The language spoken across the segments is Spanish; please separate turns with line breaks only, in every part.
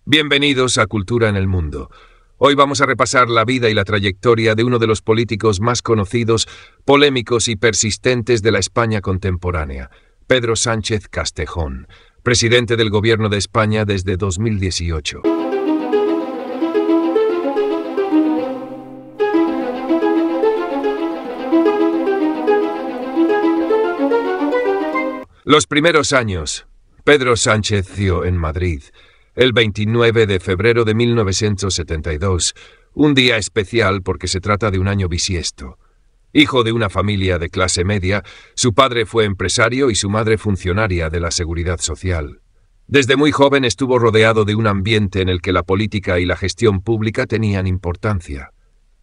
Bienvenidos a Cultura en el Mundo. Hoy vamos a repasar la vida y la trayectoria de uno de los políticos más conocidos, polémicos y persistentes de la España contemporánea, Pedro Sánchez Castejón, presidente del Gobierno de España desde 2018. Los primeros años. Pedro Sánchez nació en Madrid el 29 de febrero de 1972, un día especial porque se trata de un año bisiesto. Hijo de una familia de clase media, su padre fue empresario y su madre funcionaria de la Seguridad Social. Desde muy joven estuvo rodeado de un ambiente en el que la política y la gestión pública tenían importancia.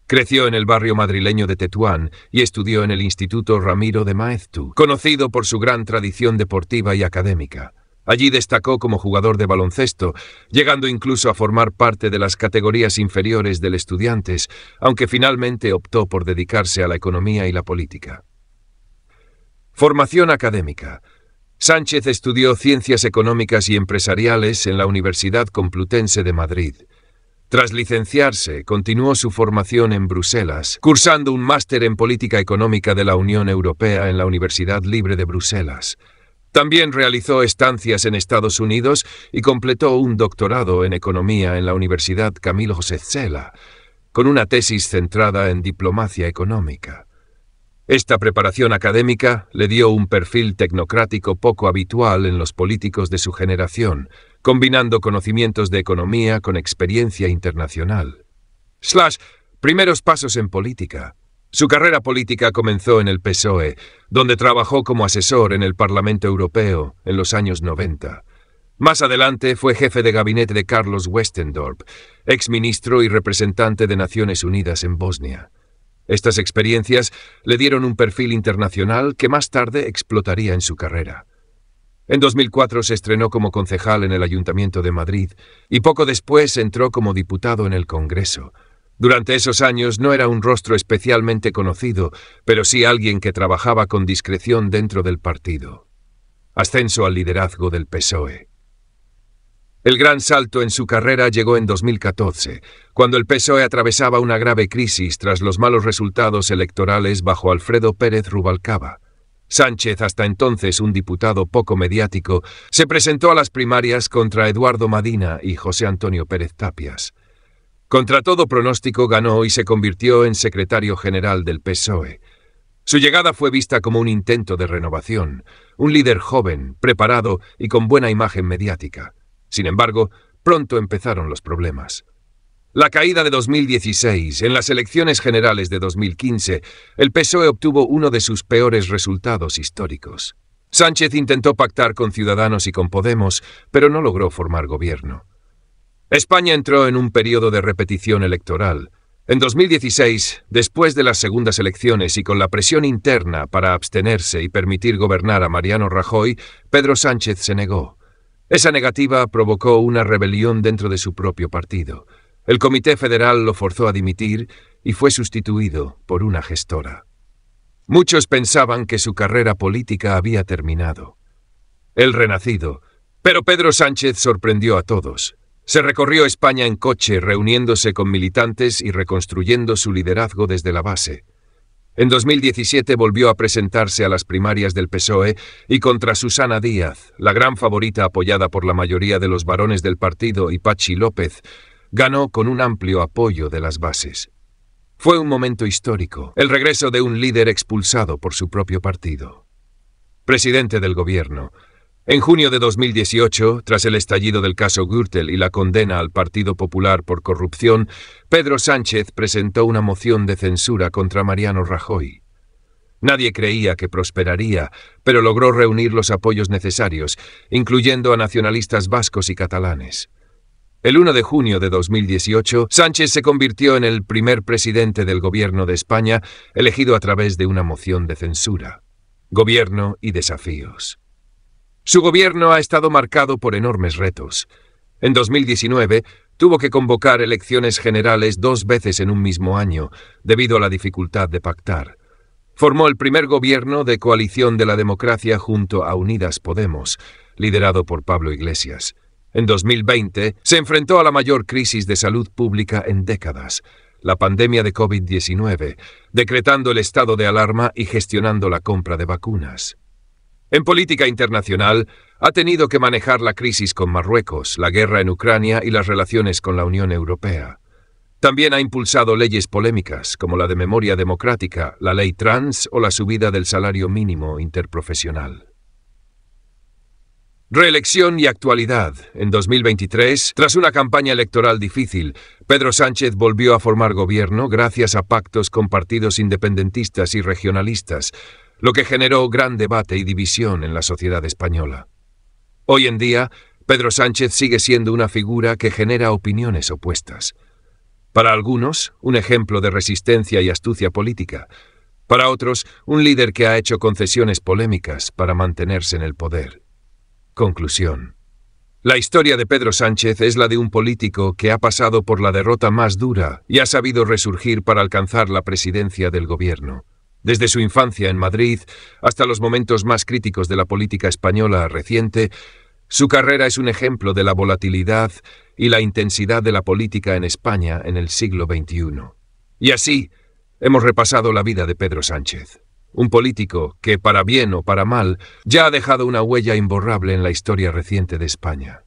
Creció en el barrio madrileño de Tetuán y estudió en el Instituto Ramiro de Maeztu, conocido por su gran tradición deportiva y académica. Allí destacó como jugador de baloncesto, llegando incluso a formar parte de las categorías inferiores del Estudiantes, aunque finalmente optó por dedicarse a la economía y la política. Formación académica. Sánchez estudió Ciencias Económicas y Empresariales en la Universidad Complutense de Madrid. Tras licenciarse, continuó su formación en Bruselas, cursando un máster en Política Económica de la Unión Europea en la Universidad Libre de Bruselas. También realizó estancias en Estados Unidos y completó un doctorado en Economía en la Universidad Camilo José Cela, con una tesis centrada en diplomacia económica. Esta preparación académica le dio un perfil tecnocrático poco habitual en los políticos de su generación, combinando conocimientos de economía con experiencia internacional. Primeros pasos en política. Su carrera política comenzó en el PSOE, donde trabajó como asesor en el Parlamento Europeo en los años 90. Más adelante fue jefe de gabinete de Carlos Westendorp, exministro y representante de Naciones Unidas en Bosnia. Estas experiencias le dieron un perfil internacional que más tarde explotaría en su carrera. En 2004 se estrenó como concejal en el Ayuntamiento de Madrid y poco después entró como diputado en el Congreso. Durante esos años no era un rostro especialmente conocido, pero sí alguien que trabajaba con discreción dentro del partido. Ascenso al liderazgo del PSOE. El gran salto en su carrera llegó en 2014, cuando el PSOE atravesaba una grave crisis tras los malos resultados electorales bajo Alfredo Pérez Rubalcaba. Sánchez, hasta entonces un diputado poco mediático, se presentó a las primarias contra Eduardo Madina y José Antonio Pérez Tapias. Contra todo pronóstico ganó y se convirtió en secretario general del PSOE. Su llegada fue vista como un intento de renovación, un líder joven, preparado y con buena imagen mediática. Sin embargo, pronto empezaron los problemas. La caída de 2016, en las elecciones generales de 2015, el PSOE obtuvo uno de sus peores resultados históricos. Sánchez intentó pactar con Ciudadanos y con Podemos, pero no logró formar gobierno. España entró en un periodo de repetición electoral. En 2016, después de las segundas elecciones y con la presión interna para abstenerse y permitir gobernar a Mariano Rajoy, Pedro Sánchez se negó. Esa negativa provocó una rebelión dentro de su propio partido. El Comité Federal lo forzó a dimitir y fue sustituido por una gestora. Muchos pensaban que su carrera política había terminado. El renacido. Pero Pedro Sánchez sorprendió a todos. Se recorrió España en coche, reuniéndose con militantes y reconstruyendo su liderazgo desde la base. En 2017 volvió a presentarse a las primarias del PSOE y contra Susana Díaz, la gran favorita apoyada por la mayoría de los varones del partido y Patxi López, ganó con un amplio apoyo de las bases. Fue un momento histórico, el regreso de un líder expulsado por su propio partido. Presidente del Gobierno. En junio de 2018, tras el estallido del caso Gürtel y la condena al Partido Popular por corrupción, Pedro Sánchez presentó una moción de censura contra Mariano Rajoy. Nadie creía que prosperaría, pero logró reunir los apoyos necesarios, incluyendo a nacionalistas vascos y catalanes. El 1 de junio de 2018, Sánchez se convirtió en el primer presidente del Gobierno de España, elegido a través de una moción de censura. Gobierno y desafíos. Su gobierno ha estado marcado por enormes retos. En 2019, tuvo que convocar elecciones generales 2 veces en un mismo año, debido a la dificultad de pactar. Formó el primer gobierno de coalición de la democracia junto a Unidas Podemos, liderado por Pablo Iglesias. En 2020 se enfrentó a la mayor crisis de salud pública en décadas, la pandemia de COVID-19, decretando el estado de alarma y gestionando la compra de vacunas. En política internacional, ha tenido que manejar la crisis con Marruecos, la guerra en Ucrania y las relaciones con la Unión Europea. También ha impulsado leyes polémicas, como la de memoria democrática, la ley trans o la subida del salario mínimo interprofesional. Reelección y actualidad. En 2023, tras una campaña electoral difícil, Pedro Sánchez volvió a formar gobierno gracias a pactos con partidos independentistas y regionalistas, lo que generó gran debate y división en la sociedad española. Hoy en día, Pedro Sánchez sigue siendo una figura que genera opiniones opuestas. Para algunos, un ejemplo de resistencia y astucia política. Para otros, un líder que ha hecho concesiones polémicas para mantenerse en el poder. Conclusión. La historia de Pedro Sánchez es la de un político que ha pasado por la derrota más dura y ha sabido resurgir para alcanzar la presidencia del gobierno. Desde su infancia en Madrid hasta los momentos más críticos de la política española reciente, su carrera es un ejemplo de la volatilidad y la intensidad de la política en España en el siglo XXI. Y así, hemos repasado la vida de Pedro Sánchez, un político que, para bien o para mal, ya ha dejado una huella imborrable en la historia reciente de España.